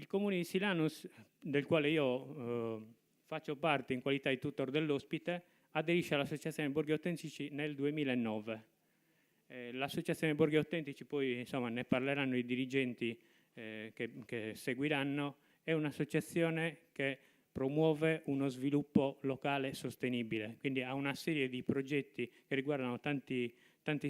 Il comune di Silanus, del quale io faccio parte in qualità di tutor dell'ospite, aderisce all'Associazione Borghi Autentici nel 2009. L'Associazione Borghi Autentici, poi insomma, ne parleranno i dirigenti che seguiranno, è un'associazione che promuove uno sviluppo locale sostenibile, quindi ha una serie di progetti che riguardano tanti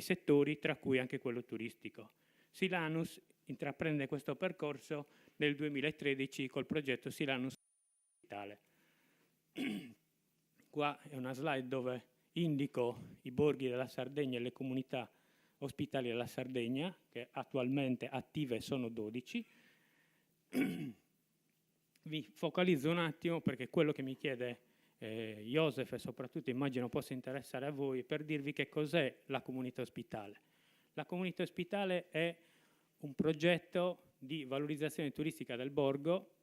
settori, tra cui anche quello turistico. Silanus intraprende questo percorso nel 2013 col progetto Silanus Capitale. Qua è una slide dove indico i borghi della Sardegna e le comunità ospitali della Sardegna, che attualmente attive sono 12. Vi focalizzo un attimo perché quello che mi chiede Joseph, e soprattutto immagino possa interessare a voi, per dirvi che cos'è la comunità ospitale. La comunità ospitale è un progetto di valorizzazione turistica del borgo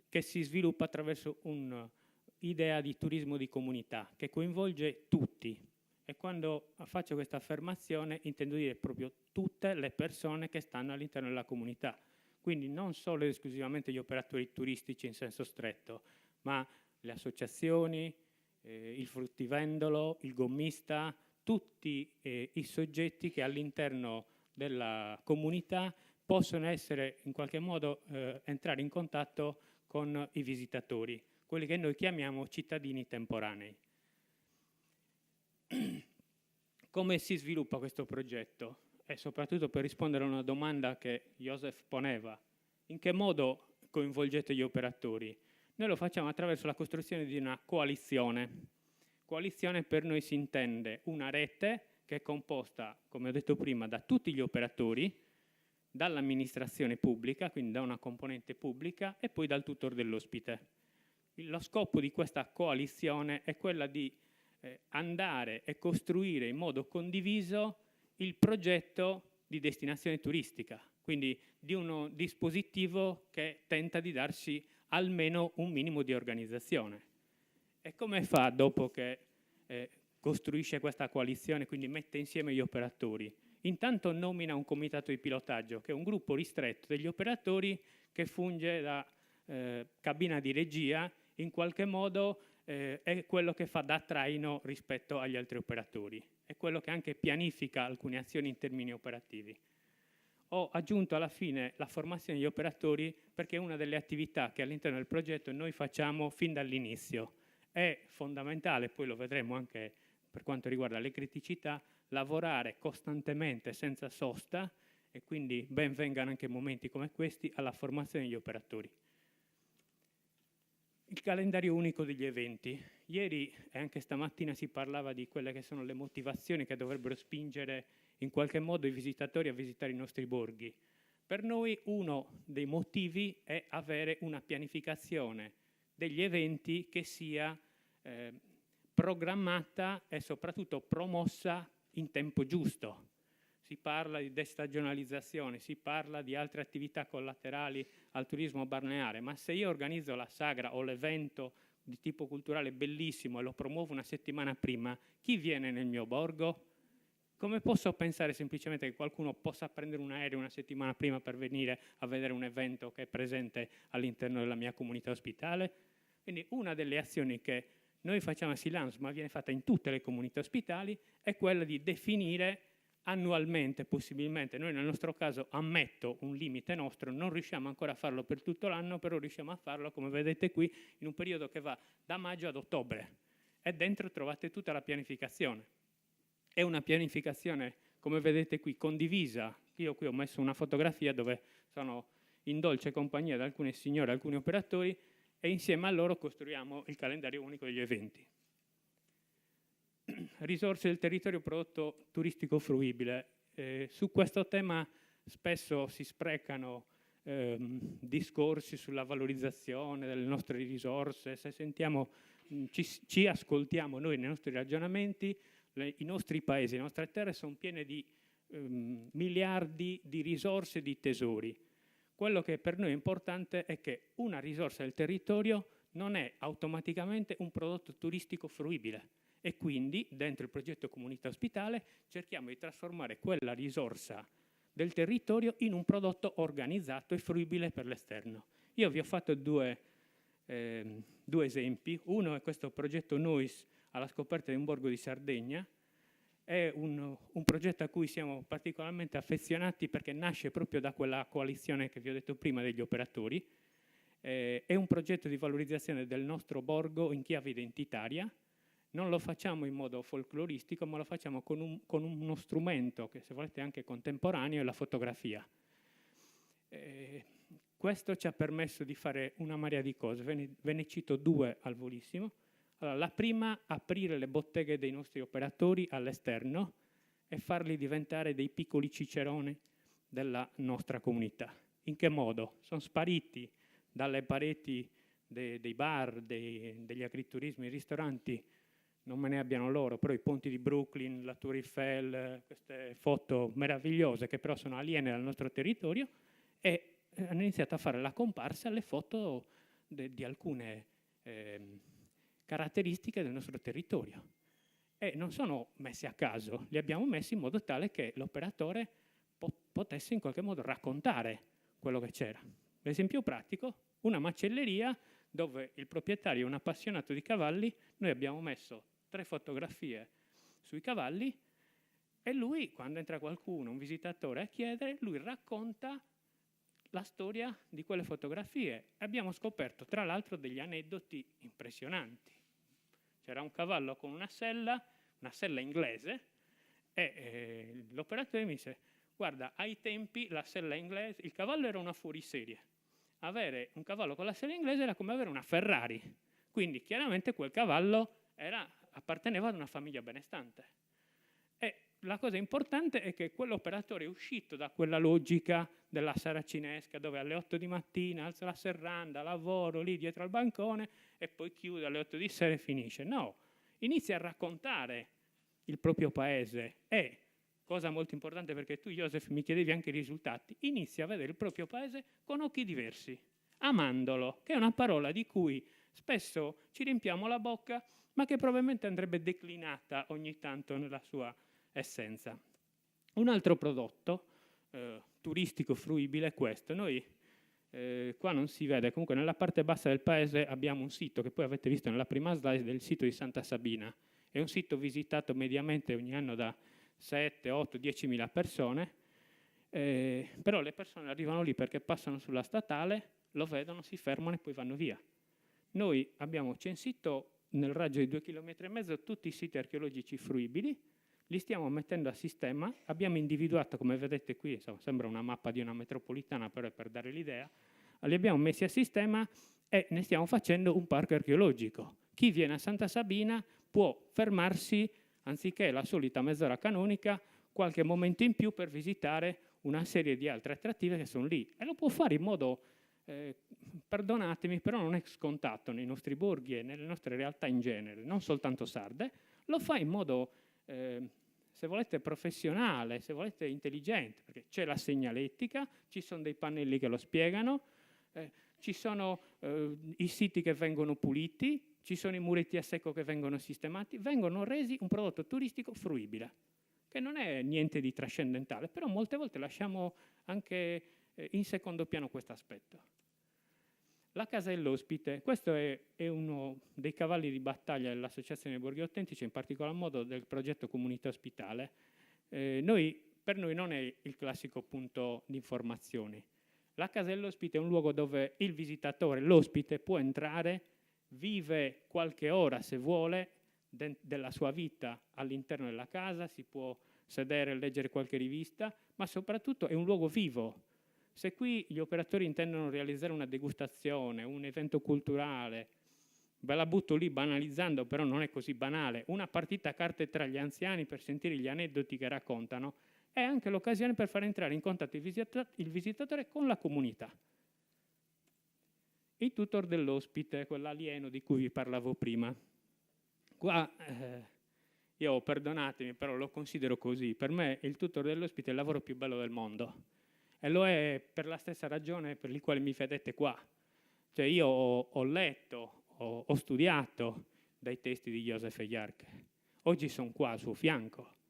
che si sviluppa attraverso un'idea di turismo di comunità che coinvolge tutti. E quando faccio questa affermazione intendo dire proprio tutte le persone che stanno all'interno della comunità. Quindi non solo ed esclusivamente gli operatori turistici in senso stretto, ma le associazioni, il fruttivendolo, il gommista, tutti i soggetti che all'interno della comunità possono essere in qualche modo entrare in contatto con i visitatori, quelli che noi chiamiamo cittadini temporanei. Come si sviluppa questo progetto? E soprattutto per rispondere a una domanda che Joseph poneva, in che modo coinvolgete gli operatori? Noi lo facciamo attraverso la costruzione di una coalizione. Coalizione per noi si intende una rete che è composta, come ho detto prima, da tutti gli operatori, dall'amministrazione pubblica, quindi da una componente pubblica, e poi dal tutor dell'ospite. Lo scopo di questa coalizione è quella di andare e costruire in modo condiviso il progetto di destinazione turistica, quindi di uno dispositivo che tenta di darsi almeno un minimo di organizzazione. E come fa dopo che costruisce questa coalizione, quindi mette insieme gli operatori? Intanto nomina un comitato di pilotaggio, che è un gruppo ristretto degli operatori che funge da cabina di regia, in qualche modo è quello che fa da traino rispetto agli altri operatori, è quello che anche pianifica alcune azioni in termini operativi. Ho aggiunto alla fine la formazione degli operatori perché è una delle attività che all'interno del progetto noi facciamo fin dall'inizio. È fondamentale, poi lo vedremo anche per quanto riguarda le criticità, lavorare costantemente senza sosta, e quindi ben vengano anche momenti come questi alla formazione degli operatori. Il calendario unico degli eventi. Ieri e anche stamattina si parlava di quelle che sono le motivazioni che dovrebbero spingere in qualche modo i visitatori a visitare i nostri borghi. Per noi uno dei motivi è avere una pianificazione degli eventi che sia programmata e soprattutto promossa in tempo giusto. Si parla di destagionalizzazione, si parla di altre attività collaterali al turismo balneare, ma se io organizzo la sagra o l'evento di tipo culturale bellissimo e lo promuovo una settimana prima, chi viene nel mio borgo? Come posso pensare semplicemente che qualcuno possa prendere un aereo una settimana prima per venire a vedere un evento che è presente all'interno della mia comunità ospitale? Quindi una delle azioni che noi facciamo a Silanus, ma viene fatta in tutte le comunità ospitali, è quella di definire annualmente, possibilmente, noi nel nostro caso ammetto un limite nostro, non riusciamo ancora a farlo per tutto l'anno, però riusciamo a farlo, come vedete qui, in un periodo che va da maggio ad ottobre, e dentro trovate tutta la pianificazione. È una pianificazione, come vedete qui, condivisa. Io qui ho messo una fotografia dove sono in dolce compagnia da alcune signore, alcuni operatori, e insieme a loro costruiamo il calendario unico degli eventi. Risorse del territorio, prodotto turistico fruibile. Su questo tema spesso si sprecano discorsi sulla valorizzazione delle nostre risorse. Se sentiamo, ci ascoltiamo noi nei nostri ragionamenti, i nostri paesi, le nostre terre sono piene di miliardi di risorse, di tesori. Quello che per noi è importante è che una risorsa del territorio non è automaticamente un prodotto turistico fruibile, e quindi dentro il progetto Comunità Ospitale cerchiamo di trasformare quella risorsa del territorio in un prodotto organizzato e fruibile per l'esterno. Io vi ho fatto due esempi. Uno è questo progetto NOIS alla scoperta di un borgo di Sardegna. È un progetto a cui siamo particolarmente affezionati perché nasce proprio da quella coalizione che vi ho detto prima degli operatori. È un progetto di valorizzazione del nostro borgo in chiave identitaria. Non lo facciamo in modo folcloristico, ma lo facciamo con uno strumento che, se volete, è anche contemporaneo, è la fotografia. Questo ci ha permesso di fare una marea di cose. Ve ne cito due al volissimo. Allora, la prima, aprire le botteghe dei nostri operatori all'esterno e farli diventare dei piccoli ciceroni della nostra comunità. In che modo? Sono spariti dalle pareti dei bar, degli agriturismi, ristoranti, non me ne abbiano loro, però i ponti di Brooklyn, la Tour Eiffel, queste foto meravigliose che però sono aliene dal nostro territorio, e hanno iniziato a fare la comparsa alle foto di alcune caratteristiche del nostro territorio. E non sono messi a caso, li abbiamo messi in modo tale che l'operatore potesse in qualche modo raccontare quello che c'era. L'esempio pratico, una macelleria dove il proprietario è un appassionato di cavalli, noi abbiamo messo 3 fotografie sui cavalli e lui, quando entra qualcuno, un visitatore a chiedere, lui racconta la storia di quelle fotografie. Abbiamo scoperto, tra l'altro, degli aneddoti impressionanti. C'era un cavallo con una sella inglese, e l'operatore mi disse: guarda, ai tempi la sella inglese, il cavallo era una fuoriserie. Avere un cavallo con la sella inglese era come avere una Ferrari. Quindi chiaramente quel cavallo apparteneva ad una famiglia benestante. E la cosa importante è che quell'operatore è uscito da quella logica della saracinesca, dove alle 8 di mattina alza la serranda, lavoro lì dietro al bancone e poi chiude alle 8 di sera e finisce. No, inizia a raccontare il proprio paese e, cosa molto importante perché tu, Joseph, mi chiedevi anche i risultati, inizia a vedere il proprio paese con occhi diversi, amandolo, che è una parola di cui spesso ci riempiamo la bocca, ma che probabilmente andrebbe declinata ogni tanto nella sua essenza. Un altro prodotto turistico fruibile è questo. Noi qua non si vede, comunque nella parte bassa del paese abbiamo un sito che poi avete visto nella prima slide, del sito di Santa Sabina. È un sito visitato mediamente ogni anno da 7, 8, 10.000 persone, però le persone arrivano lì perché passano sulla statale, lo vedono, si fermano e poi vanno via. Noi abbiamo censito nel raggio di 2,5 km tutti i siti archeologici fruibili, li stiamo mettendo a sistema, abbiamo individuato, come vedete qui, insomma, sembra una mappa di una metropolitana, però è per dare l'idea, li abbiamo messi a sistema e ne stiamo facendo un parco archeologico. Chi viene a Santa Sabina può fermarsi, anziché la solita mezz'ora canonica, qualche momento in più per visitare una serie di altre attrattive che sono lì. E lo può fare in modo, perdonatemi, però non è scontato nei nostri borghi e nelle nostre realtà in genere, non soltanto sarde, lo fa in modo, se volete, professionale, se volete intelligente, perché c'è la segnaletica, ci sono dei pannelli che lo spiegano, ci sono i siti che vengono puliti, ci sono i muretti a secco che vengono sistemati, vengono resi un prodotto turistico fruibile, che non è niente di trascendentale, però molte volte lasciamo anche in secondo piano questo aspetto. La casa dell'ospite, questo è uno dei cavalli di battaglia dell'Associazione Borghi Autentici, in particolar modo del progetto Comunità Ospitale. Per noi non è il classico punto di informazioni. La casa dell'ospite è un luogo dove il visitatore, l'ospite, può entrare, vive qualche ora, se vuole, della sua vita all'interno della casa, si può sedere e leggere qualche rivista, ma soprattutto è un luogo vivo. Se qui gli operatori intendono realizzare una degustazione, un evento culturale, ve la butto lì banalizzando, però non è così banale, una partita a carte tra gli anziani per sentire gli aneddoti che raccontano, è anche l'occasione per far entrare in contatto il visitatore con la comunità. Il tutor dell'ospite, quell'alieno di cui vi parlavo prima. Qua, io, perdonatemi, però lo considero così. Per me il tutor dell'ospite è il lavoro più bello del mondo. E lo è per la stessa ragione per la quale mi vedete qua. Cioè io ho letto, ho studiato dai testi di Joseph Yark. Oggi sono qua al suo fianco.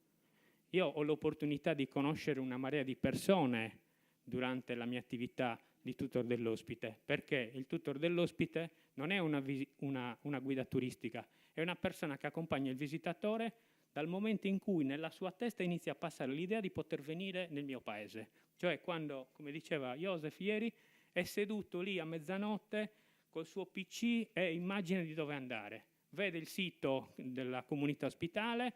Io ho l'opportunità di conoscere una marea di persone durante la mia attività di tutor dell'ospite, perché il tutor dell'ospite non è una guida turistica, è una persona che accompagna il visitatore dal momento in cui nella sua testa inizia a passare l'idea di poter venire nel mio paese. Cioè quando, come diceva Joseph ieri, è seduto lì a mezzanotte col suo PC e immagina di dove andare. Vede il sito della comunità ospitale,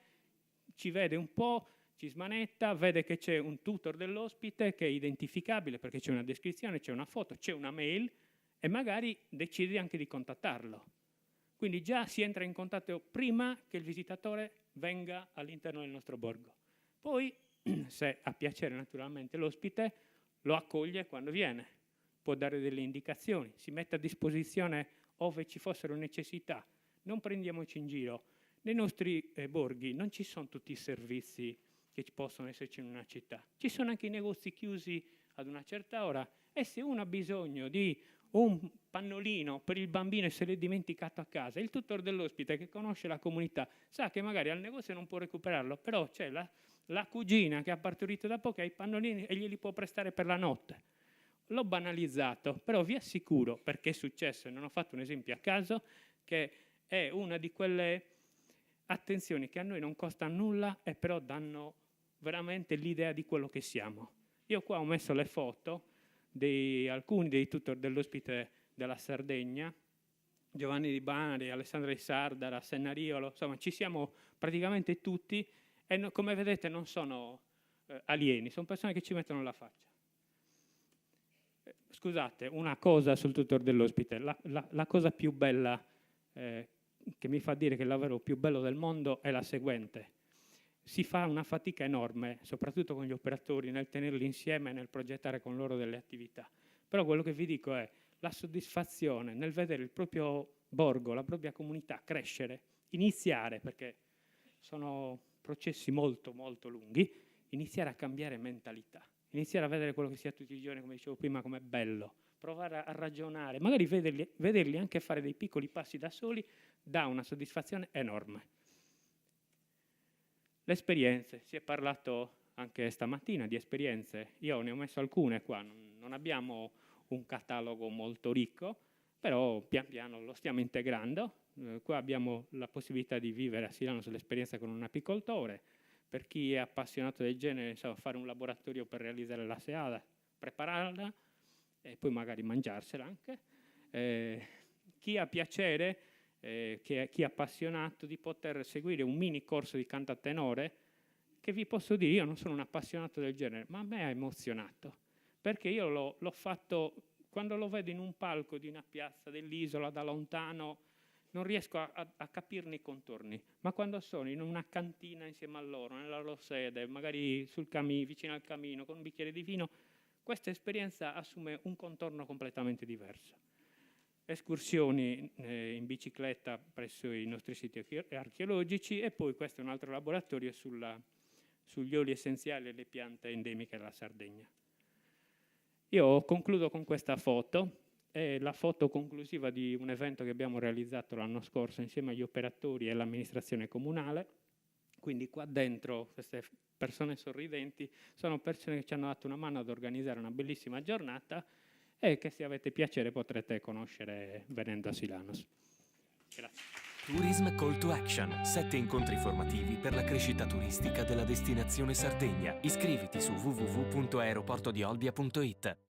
ci vede un po', ci smanetta, vede che c'è un tutor dell'ospite che è identificabile perché c'è una descrizione, c'è una foto, c'è una mail e magari decide anche di contattarlo. Quindi già si entra in contatto prima che il visitatore venga all'interno del nostro borgo. Poi, se ha piacere naturalmente l'ospite, lo accoglie quando viene, può dare delle indicazioni, si mette a disposizione ove ci fossero necessità. Non prendiamoci in giro. Nei nostri borghi non ci sono tutti i servizi che possono esserci in una città. Ci sono anche i negozi chiusi ad una certa ora e se uno ha bisogno di un pannolino per il bambino e se l'è dimenticato a casa, il tutor dell'ospite che conosce la comunità sa che magari al negozio non può recuperarlo, però c'è la cugina che ha partorito da poco ha i pannolini e glieli può prestare per la notte. L'ho banalizzato, però vi assicuro, perché è successo e non ho fatto un esempio a caso, che è una di quelle attenzioni che a noi non costa nulla e però danno veramente l'idea di quello che siamo. Io qua ho messo le foto di alcuni dei tutor dell'ospite della Sardegna, Giovanni Di Bari, Alessandra Di Sardara, Sennariolo, insomma ci siamo praticamente tutti e come vedete non sono alieni, sono persone che ci mettono la faccia. Scusate, una cosa sul tutor dell'ospite, la cosa più bella che mi fa dire che il lavoro più bello del mondo è la seguente. Si fa una fatica enorme, soprattutto con gli operatori, nel tenerli insieme e nel progettare con loro delle attività. Però quello che vi dico è la soddisfazione nel vedere il proprio borgo, la propria comunità crescere, iniziare, perché sono processi molto, molto lunghi, iniziare a cambiare mentalità, iniziare a vedere quello che sia tutti i giorni, come dicevo prima, come è bello, provare a ragionare, magari vederli anche fare dei piccoli passi da soli, dà una soddisfazione enorme. Le esperienze, si è parlato anche stamattina di esperienze, io ne ho messo alcune qua, non abbiamo un catalogo molto ricco, però pian piano lo stiamo integrando. Qua abbiamo la possibilità di vivere a Silano sull'esperienza con un apicoltore, per chi è appassionato del genere, insomma, fare un laboratorio per realizzare la SEADA, prepararla e poi magari mangiarsela anche. Chi ha piacere, chi è appassionato di poter seguire un mini corso di canto a tenore, che vi posso dire, io non sono un appassionato del genere, ma a me ha emozionato, perché io l'ho fatto, quando lo vedo in un palco di una piazza dell'isola da lontano, non riesco a capirne i contorni, ma quando sono in una cantina insieme a loro, nella loro sede, magari vicino al camino, con un bicchiere di vino, questa esperienza assume un contorno completamente diverso. Escursioni in bicicletta presso i nostri siti archeologici e poi questo è un altro laboratorio sugli oli essenziali e le piante endemiche della Sardegna. Io concludo con questa foto, è la foto conclusiva di un evento che abbiamo realizzato l'anno scorso insieme agli operatori e all'amministrazione comunale, quindi qua dentro queste persone sorridenti sono persone che ci hanno dato una mano ad organizzare una bellissima giornata e che se avete piacere potrete conoscere venendo a Silanos. Grazie. Tourism Call to Action, 7 incontri formativi per la crescita turistica della destinazione Sardegna. Iscriviti su www.aeroportodiolbia.it.